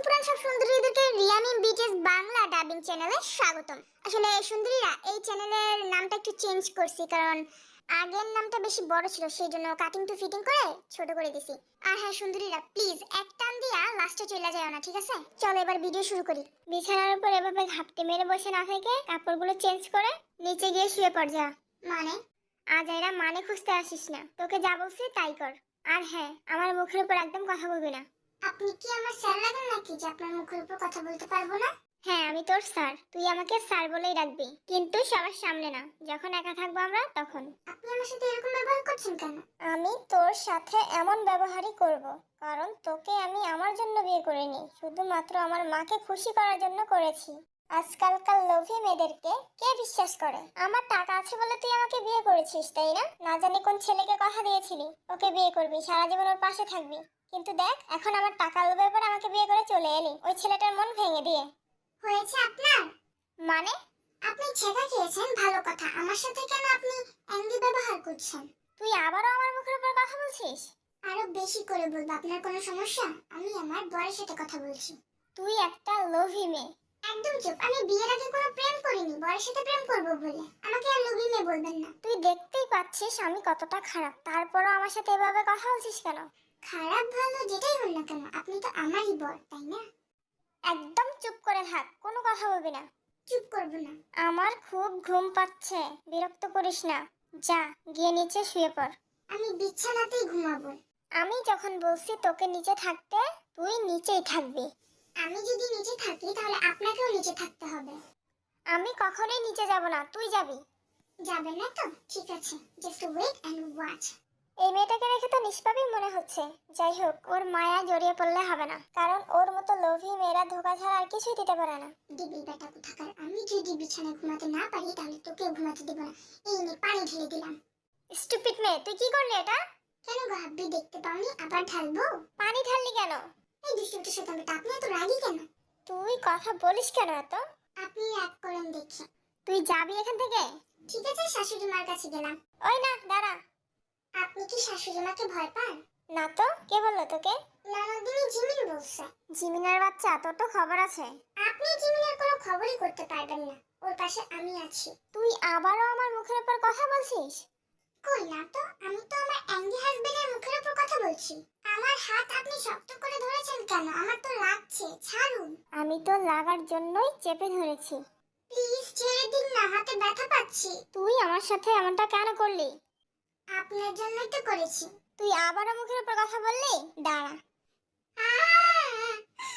পুরান সব সুন্দরীদেরকে রিয়ামি BTS Bangla dubbing চ্যানেলে স্বাগতম। আসলে সুন্দরীরা এই চ্যানেলের নামটা একটু চেঞ্জ করছি, কারণ আগের নামটা বেশি বড় ছিল, সেজন্য কাটিং টু ফিটিং করে ছোট করে দিছি। আর হ্যাঁ সুন্দরীরা, প্লিজ এক টান দিয়া লাস্টে চলে যাও না, ঠিক আছে? চলো এবার ভিডিও শুরু করি। বিছানার উপর এভাবে ঘাপটি মেরে বসে না থেকে কাপড়গুলো চেঞ্জ করে নিচে গিয়ে শুয়ে পড় যা। মানে? আজ এরা মানে খুঁজতে আসিস না, তোকে যা বলছি তাই কর। আর হ্যাঁ, আমার মুখের উপর একদম কথা বলবি না। আপনি কি আমার স্যার লাগেন নাকি যে আপনার মুখের উপর কথা বলতে পারবো না? হ্যাঁ, আমি তোর স্যার, তুই আমাকে স্যার বলেই রাখবি, কিন্তু সবার সামনে না, যখন একা থাকবো আমরা তখন। আপনি আমার সাথে এরকম ব্যবহার করছেন কেন? আমি তোর সাথে এমন ব্যবহারই করব, কারণ তোকে আমি আমার জন্য বিয়ে করিনি, শুধুমাত্র আমার মাকে খুশি করার জন্য করেছি। আজকালকার লোভী মেয়েদেরকে কে বিশ্বাস করে? আমার টাকা আছে বলে তুই আমাকে বিয়ে করেছিস, তাই না? না জানি কোন ছেলেকে কথা দিয়েছিলি ওকে বিয়ে করবি, সারা জীবন ওর পাশে থাকবি, কিন্তু দেখ এখন আমার টাকার লোভের পর আমাকে বিয়ে করে চলে এলি ওই ছেলেটার মন ভেঙে দিয়ে। হয়েছে আপনার? মানে? আপনি ছেঁকা খেয়েছেন ভালো কথা, আমার সাথে কেন আপনি অ্যাঙ্গি ব্যবহার করছেন? তুই আবারও আমার মুখের উপর কথা বলছিস? আরো বেশি করে বলবো, আপনার কোনো সমস্যা? আমি আমার বরের সাথে কথা বলছি। তুই একটা লোভী মেয়ে। একদম চুপ, আমি বিয়ের আগে কোনো প্রেম করিনি, বরের সাথে প্রেম করব বলে আমাকে আর লোভী মেয়ে বলবেন না। তুই দেখতেই পাচ্ছিস আমি কতটা খারাপ, তারপরও আমার সাথে এভাবে কথা বলছিস কেন? খারাপ ভালো যেটাই হল না কেন, আপনি তো আমারই বর, তাই না? একদম চুপ করে থাক, কোনো কথা বলবি না। চুপ করব না। আমার খুব ঘুম পাচ্ছে, বিরক্ত করিস না, যা গিয়ে নিচে শুয়ে পড়। আমি বিছানাতেই ঘুমাবো। আমি যখন বলছি তোকে নিচে থাকতে, তুই নিচেই থাকবি। আমি যদি নিচে থাকি তাহলে আপনাকেও নিচে থাকতে হবে। আমি কখনোই নিচে যাব না, তুই যাবি। যাবেন না তো? ঠিক আছে, জাস্ট ওয়েট এন্ড ওয়াচ। এই মেয়েটাকে দেখে তো নিষ্পাপই মনে হচ্ছে। যাই হোক, ওর মায়া জড়িয়ে পড়লে হবে না, কারণ ওর মতো লোভী মেয়েরা ধোকা ছাড়া আর কিছুই দিতে পারে না। দিবি বেটা কোথাকার, আমি যদি বিছানায় ঘুমাতে না পারি তাহলে তোকেও ঘুমাতে দেব না। এই নে পানি ঢেলে দিলাম। স্টুপিড মেয়ে, তুই কি করলি এটা? কেন গো হাব্বি, দেখতে পাওনি? আবার ঢালবো? পানি ঢাললি কেন? এই দুষ্টুমিটা শয়তান বেটা, আপনি এত রাগী কেন? তুই কথা বলিস কেন এত? আপনি রাগ করেন দেখি। তুই যাবি এখান থেকে? ঠিক আছে, শাশুড়ি মার কাছে গেলাম। ওই না, দাঁড়া। আপনি কি শাশুড়ি মাকে ভয় পান? না তো, কে বললো তোকে? ননদিনী জিমিন বলছে। জিমিনের বাচ্চা, তোর তো খবর আছে। আপনি জিমিনের কোনো খবরই করতে পারবেন না, ওর পাশে আমি আছি। তুই আবারও আমার মুখের উপর কথা বলছিস? কই না তো, আমি তো আমার অ্যাঙ্গি হাজবেন্ডের মুখের উপর কথা বলছি। আমার হাত আপনি শক্ত করে ধরেছেন কেন? আমার তো লাগছে, ছাড়ুন। আমি তো লাগার জন্যই চেপে ধরেছি। প্লিজ ছেড়ে দিন না, হাতে ব্যথা পাচ্ছি। তুই আমার সাথে এমনটা কেন করলি? আপনার জন্যই তো করেছি। তুই আবারও মুখের উপর কথা বললি? দাঁড়া।